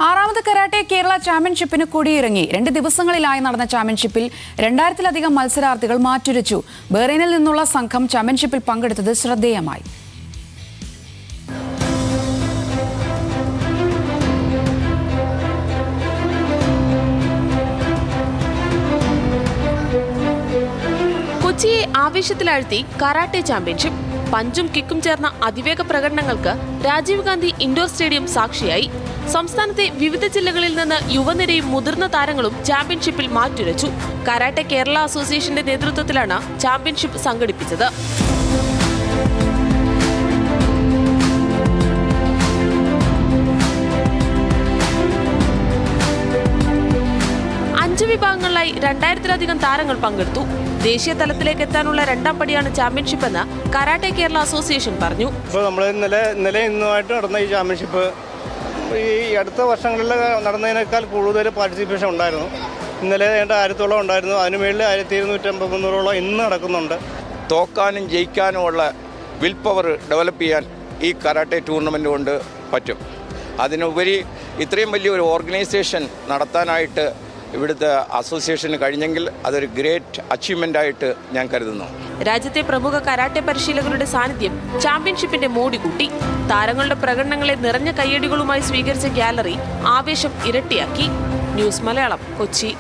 ആറാമത് കരാട്ടെ കേരള ചാമ്പ്യൻഷിപ്പിന് കൊടിയിറങ്ങി. 2 ദിവസങ്ങളിലായി നടന്ന ചാമ്പ്യൻഷിപ്പിൽ 2000-ലധികം മത്സരാർത്ഥികൾ മാറ്റുരച്ചു. ബഹ്റൈനിൽ നിന്നുള്ള സംഘം ചാമ്പ്യൻഷിപ്പിൽ പങ്കെടുത്തത് ശ്രദ്ധേയമായി. കൊച്ചിയെ ആവേശത്തിലാഴ്ത്തി കരാട്ടെ ചാമ്പ്യൻഷിപ്പ്. പഞ്ചും കിക്കും ചേർന്ന അതിവേഗ പ്രകടനങ്ങൾക്ക് രാജീവ് ഗാന്ധി ഇൻഡോർ സ്റ്റേഡിയം സാക്ഷിയായി. സംസ്ഥാനത്തെ വിവിധ ജില്ലകളിൽ നിന്ന് യുവനിരയും മുതിർന്ന താരങ്ങളും ചാമ്പ്യൻഷിപ്പിൽ മാറ്റുരച്ചു. കരാട്ടെ കേരള അസോസിയേഷന്റെ നേതൃത്വത്തിലാണ് ചാമ്പ്യൻഷിപ്പ് സംഘടിപ്പിച്ചത്. വിഭാഗങ്ങളിലായി 2000-ലധികം താരങ്ങൾ പങ്കെടുത്തു. ദേശീയ തലത്തിലേക്ക് എത്താനുള്ള 2ാം പടിയാണ് ചാമ്പ്യൻഷിപ്പ് എന്ന് കരാട്ടെ കേരള അസോസിയേഷൻ പറഞ്ഞു. ഇപ്പോൾ നമ്മൾ ഇന്നലെ ഇന്നുമായിട്ട് നടന്ന ഈ ചാമ്പ്യൻഷിപ്പ് ഈ അടുത്ത വർഷങ്ങളിൽ നടന്നതിനേക്കാൾ കൂടുതൽ പാർട്ടിസിപ്പേഷൻ ഉണ്ടായിരുന്നു. ഇന്നലെ 1000-ഓളം ഉണ്ടായിരുന്നു. അതിന് മേളിൽ 1250-300-ഓളം ഇന്ന് നടക്കുന്നുണ്ട്. തോക്കാനും ജയിക്കാനുമുള്ള വിൽ പവർ ഡെവലപ്പ് ചെയ്യാൻ ഈ കരാട്ടെ ടൂർണമെൻ്റ് കൊണ്ട് പറ്റും. അതിനുപരി ഇത്രയും വലിയൊരു ഓർഗനൈസേഷൻ നടത്താനായിട്ട് ഇവിടുത്തെ അസോസിയേഷന് കഴിഞ്ഞെങ്കിൽ അതൊരു ഗ്രേറ്റ് അച്ചീവ്മെൻ്റ് ആയിട്ട് ഞാൻ കരുതുന്നു. രാജ്യത്തെ പ്രമുഖ കരാട്ടെ പരിശീലകരുടെ സാന്നിധ്യം ചാമ്പ്യൻഷിപ്പിന്റെ മോടി കൂട്ടി. താരങ്ങളുടെ പ്രകടനങ്ങളെ നിറഞ്ഞ കയ്യടികളുമായി സ്വീകരിച്ച ഗ്യാലറി ആവേശം ഇരട്ടിയാക്കി. ന്യൂസ് മലയാളം, കൊച്ചി.